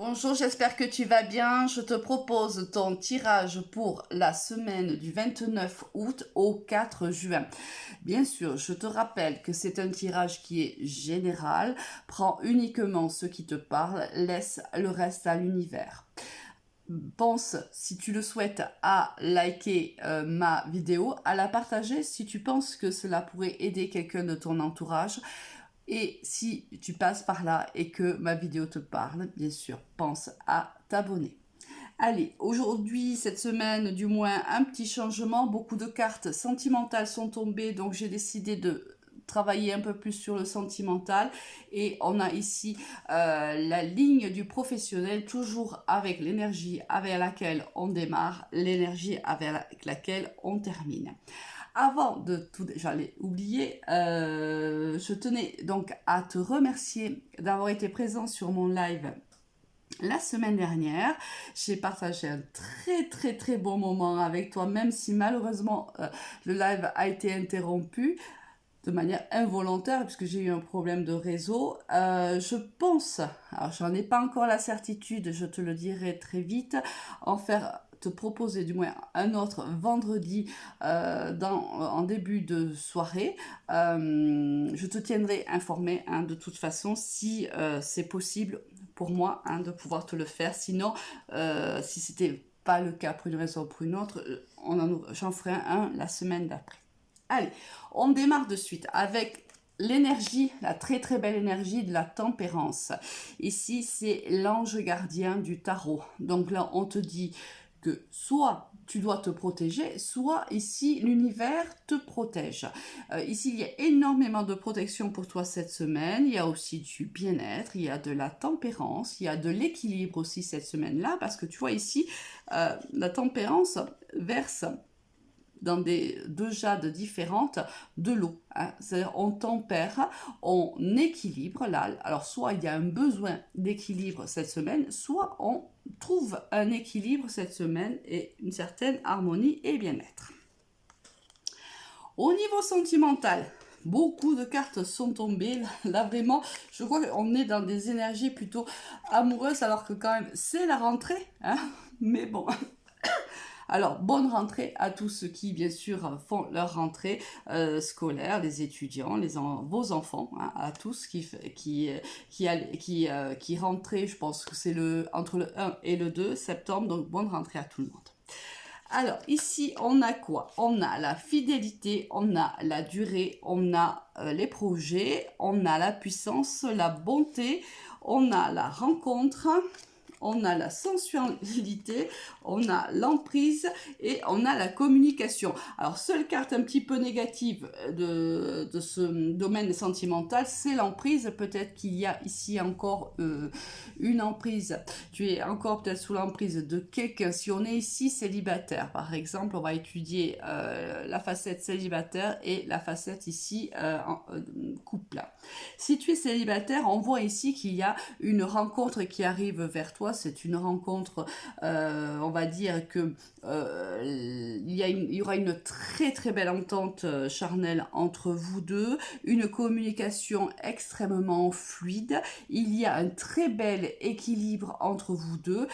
Bonjour, j'espère que tu vas bien. Je te propose ton tirage pour la semaine du 29 août au 4 juin. Bien sûr, je te rappelle que c'est un tirage qui est général. Prends uniquement ce qui te parle, laisse le reste à l'univers. Pense, si tu le souhaites, à liker ma vidéo, à la partager si tu penses que cela pourrait aider quelqu'un de ton entourage. Et si tu passes par là et que ma vidéo te parle, bien sûr, pense à t'abonner. Allez, aujourd'hui, cette semaine, du moins, un petit changement. Beaucoup de cartes sentimentales sont tombées, donc j'ai décidé de travailler un peu plus sur le sentimental. Et on a ici la ligne du professionnel, toujours avec l'énergie avec laquelle on démarre, l'énergie avec laquelle on termine. Avant de tout, j'allais oublier, je tenais donc à te remercier d'avoir été présent sur mon live la semaine dernière. J'ai partagé un très bon moment avec toi, même si malheureusement le live a été interrompu de manière involontaire puisque j'ai eu un problème de réseau. Je pense, alors j'en ai pas encore la certitude, je te le dirai très vite, te proposer du moins un autre vendredi en début de soirée. Je te tiendrai informé de toute façon si c'est possible pour moi de pouvoir te le faire. Sinon, si c'était pas le cas pour une raison ou pour une autre, j'en ferai un la semaine d'après. Allez, on démarre de suite avec l'énergie, la très belle énergie de la tempérance. Ici, c'est l'ange gardien du tarot. Donc là, on te dit que soit tu dois te protéger, soit ici, l'univers te protège. Ici, il y a énormément de protection pour toi cette semaine. Il y a aussi du bien-être, il y a de la tempérance, il y a de l'équilibre aussi cette semaine-là, parce que tu vois ici, la tempérance verse dans deux jades différentes de l'eau. C'est-à-dire on tempère, on équilibre là. Alors soit il y a un besoin d'équilibre cette semaine, soit on trouve un équilibre cette semaine et une certaine harmonie et bien-être. Au niveau sentimental, beaucoup de cartes sont tombées. Là, vraiment, je crois qu'on est dans des énergies plutôt amoureuses, alors que quand même, c'est la rentrée. Mais bon, alors, bonne rentrée à tous ceux qui, bien sûr, font leur rentrée scolaire, les étudiants, vos enfants, à tous qui rentraient, je pense que c'est entre le 1 et le 2 septembre, donc bonne rentrée à tout le monde. Alors, ici, on a quoi? On a la fidélité, on a la durée, on a les projets, on a la puissance, la bonté, on a la rencontre, on a la sensualité, on a l'emprise et on a la communication. Alors, seule carte un petit peu négative de ce domaine sentimental, c'est l'emprise. Peut-être qu'il y a ici encore une emprise. Tu es encore peut-être sous l'emprise de quelqu'un. Si on est ici célibataire, par exemple, on va étudier la facette célibataire et la facette ici couple. Si tu es célibataire, on voit ici qu'il y a une rencontre qui arrive vers toi. C'est une rencontre, on va dire que il y aura une très belle entente charnelle entre vous deux, une communication extrêmement fluide, il y a un très bel équilibre entre vous deux,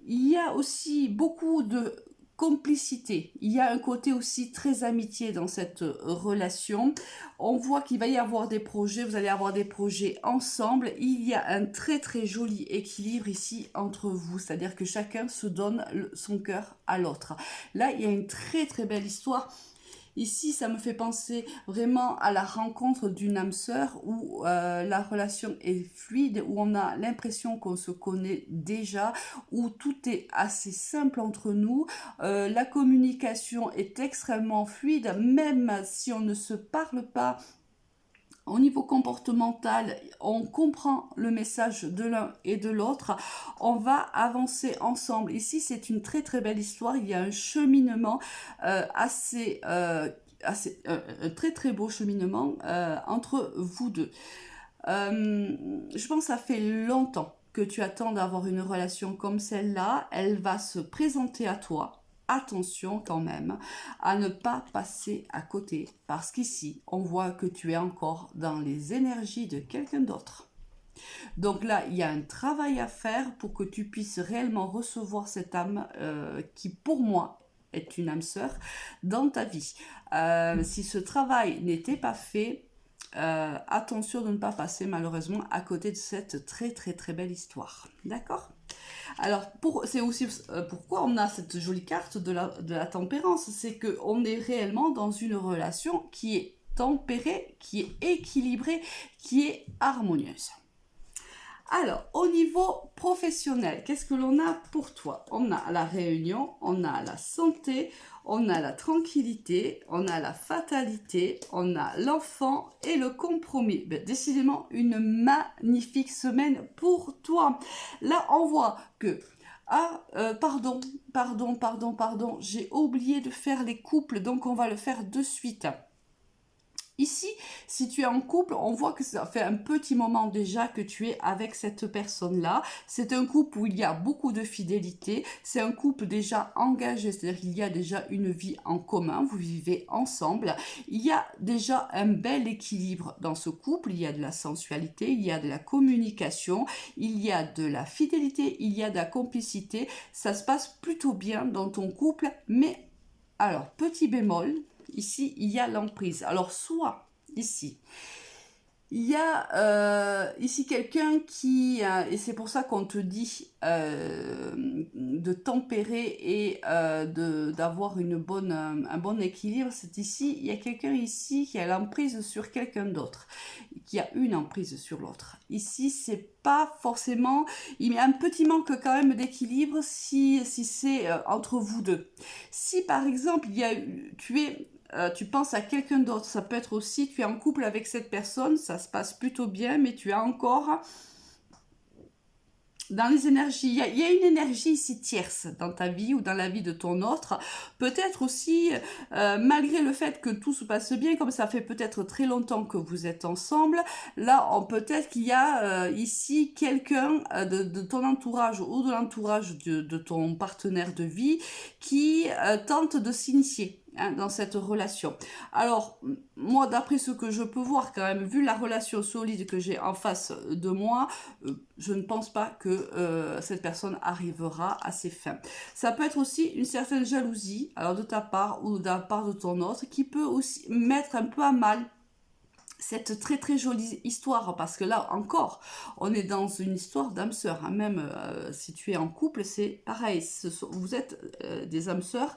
il y a aussi beaucoup de complicité. Il y a un côté aussi très amitié dans cette relation. On voit qu'il va y avoir des projets, vous allez avoir des projets ensemble. Il y a un très joli équilibre ici entre vous, c'est-à-dire que chacun se donne son cœur à l'autre. Là, il y a une très belle histoire. Ici, ça me fait penser vraiment à la rencontre d'une âme sœur où la relation est fluide, où on a l'impression qu'on se connaît déjà, où tout est assez simple entre nous. La communication est extrêmement fluide, même si on ne se parle pas. Au niveau comportemental, on comprend le message de l'un et de l'autre. On va avancer ensemble. Ici, c'est une très belle histoire. Il y a un cheminement un très beau cheminement entre vous deux. Je pense que ça fait longtemps que tu attends d'avoir une relation comme celle-là. Elle va se présenter à toi. Attention quand même à ne pas passer à côté parce qu'ici on voit que tu es encore dans les énergies de quelqu'un d'autre. Donc là, il y a un travail à faire pour que tu puisses réellement recevoir cette âme qui, pour moi, est une âme sœur dans ta vie. Si ce travail n'était pas fait, attention de ne pas passer malheureusement à côté de cette très très très belle histoire. D'accord? Alors, c'est aussi pourquoi on a cette jolie carte de la tempérance. C'est qu'on est réellement dans une relation qui est tempérée, qui est équilibrée, qui est harmonieuse. Alors, au niveau professionnel, qu'est-ce que l'on a pour toi? On a la réunion, on a la santé, on a la tranquillité, on a la fatalité, on a l'enfant et le compromis. Ben, décidément, une magnifique semaine pour toi. Là, on voit que... Ah, pardon, j'ai oublié de faire les couples, donc on va le faire de suite. Ici, si tu es en couple, on voit que ça fait un petit moment déjà que tu es avec cette personne-là. C'est un couple où il y a beaucoup de fidélité. C'est un couple déjà engagé, c'est-à-dire qu'il y a déjà une vie en commun. Vous vivez ensemble. Il y a déjà un bel équilibre dans ce couple. Il y a de la sensualité, il y a de la communication, il y a de la fidélité, il y a de la complicité. Ça se passe plutôt bien dans ton couple, mais alors, petit bémol, ici, il y a l'emprise. Alors, soit ici, il y a ici quelqu'un qui, et c'est pour ça qu'on te dit de tempérer et d'avoir un bon équilibre, c'est ici, il y a quelqu'un ici qui a l'emprise sur quelqu'un d'autre, qui a une emprise sur l'autre. Ici, c'est pas forcément, il y a un petit manque quand même d'équilibre si c'est entre vous deux. Si par exemple, tu penses à quelqu'un d'autre, ça peut être aussi, tu es en couple avec cette personne, ça se passe plutôt bien, mais tu as encore dans les énergies, il y a une énergie ici tierce dans ta vie ou dans la vie de ton autre. Peut-être aussi, malgré le fait que tout se passe bien, comme ça fait peut-être très longtemps que vous êtes ensemble, là, peut-être qu'il y a ici quelqu'un de ton entourage ou de l'entourage de ton partenaire de vie qui tente de s'initier dans cette relation. Alors, moi, d'après ce que je peux voir quand même, vu la relation solide que j'ai en face de moi, je ne pense pas que cette personne arrivera à ses fins. Ça peut être aussi une certaine jalousie, alors de ta part ou de la part de ton autre, qui peut aussi mettre un peu à mal cette très très jolie histoire, parce que là encore, on est dans une histoire d'âme sœur, hein. Même si tu es en couple, c'est pareil, vous êtes des âmes sœurs.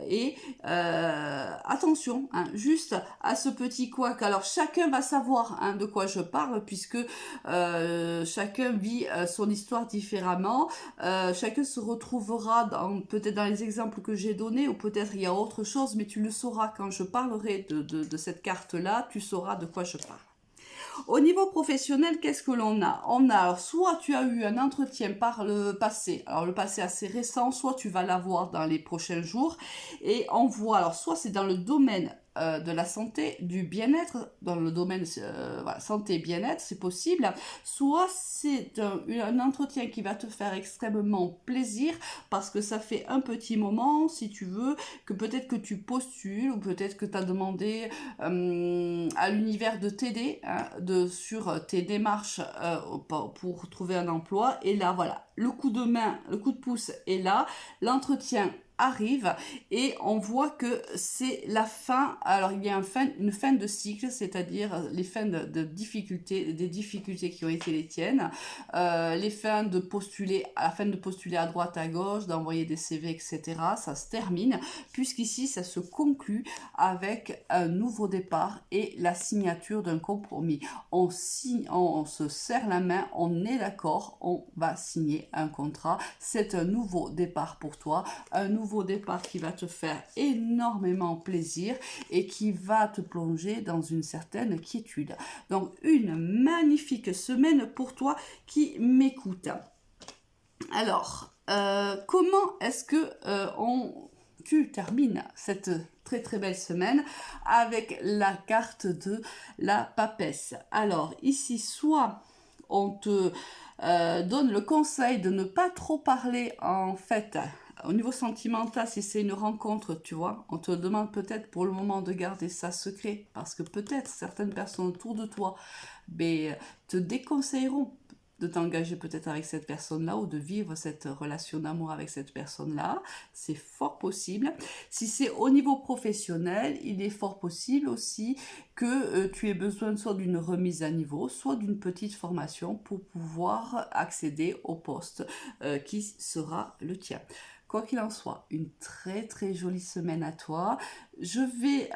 Et attention, hein, juste à ce petit couac. Alors chacun va savoir hein, de quoi je parle, puisque chacun vit son histoire différemment. Chacun se retrouvera peut-être dans les exemples que j'ai donnés, ou peut-être il y a autre chose, mais tu le sauras quand je parlerai de cette carte-là, tu sauras de quoi je parle. Au niveau professionnel, qu'est-ce que l'on a? On a, alors, soit tu as eu un entretien par le passé, alors le passé assez récent, soit tu vas l'avoir dans les prochains jours, et on voit, alors soit c'est dans le domaine de la santé, du bien-être, dans le domaine voilà, santé et bien-être, c'est possible, soit c'est un entretien qui va te faire extrêmement plaisir, parce que ça fait un petit moment, si tu veux, que peut-être que tu postules, ou peut-être que tu as demandé à l'univers de t'aider hein, sur tes démarches pour trouver un emploi, et là voilà, le coup de main, le coup de pouce est là, l'entretien arrive et on voit que c'est la fin. Alors il y a une fin de cycle, c'est-à-dire les fins de difficultés, des difficultés qui ont été les tiennes, les fins de postuler, à la fin de postuler à droite à gauche, d'envoyer des CV, etc. Ça se termine, puisqu'ici ça se conclut avec un nouveau départ et la signature d'un compromis. On se serre la main, on est d'accord, on va signer un contrat. C'est un nouveau départ pour toi, un nouveau départ qui va te faire énormément plaisir et qui va te plonger dans une certaine quiétude. Donc une magnifique semaine pour toi qui m'écoute. Alors, comment est-ce que tu termines cette très très belle semaine avec la carte de la papesse? Alors ici, soit on te donne le conseil de ne pas trop parler en fait au niveau sentimental, si c'est une rencontre, tu vois, on te demande peut-être pour le moment de garder ça secret, parce que peut-être certaines personnes autour de toi te déconseilleront de t'engager peut-être avec cette personne-là ou de vivre cette relation d'amour avec cette personne-là. C'est fort possible. Si c'est au niveau professionnel, il est fort possible aussi que tu aies besoin soit d'une remise à niveau, soit d'une petite formation pour pouvoir accéder au poste qui sera le tien. Quoi qu'il en soit, une très très jolie semaine à toi. Je vais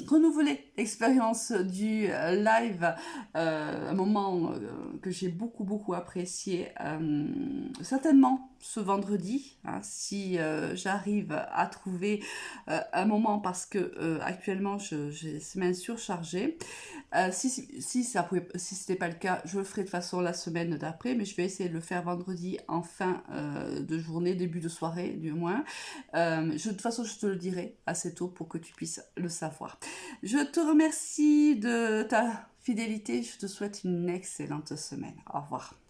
renouveler l'expérience du live, un moment que j'ai beaucoup apprécié, certainement ce vendredi, hein, si j'arrive à trouver un moment parce que actuellement j'ai semaine surchargée. Si c'était pas le cas, je le ferai de façon la semaine d'après, mais je vais essayer de le faire vendredi en fin de journée, début de soirée du moins. De toute façon, je te le dirai assez tôt pour que tu puisses le savoir. Je te remercie de ta fidélité. Je te souhaite une excellente semaine. Au revoir.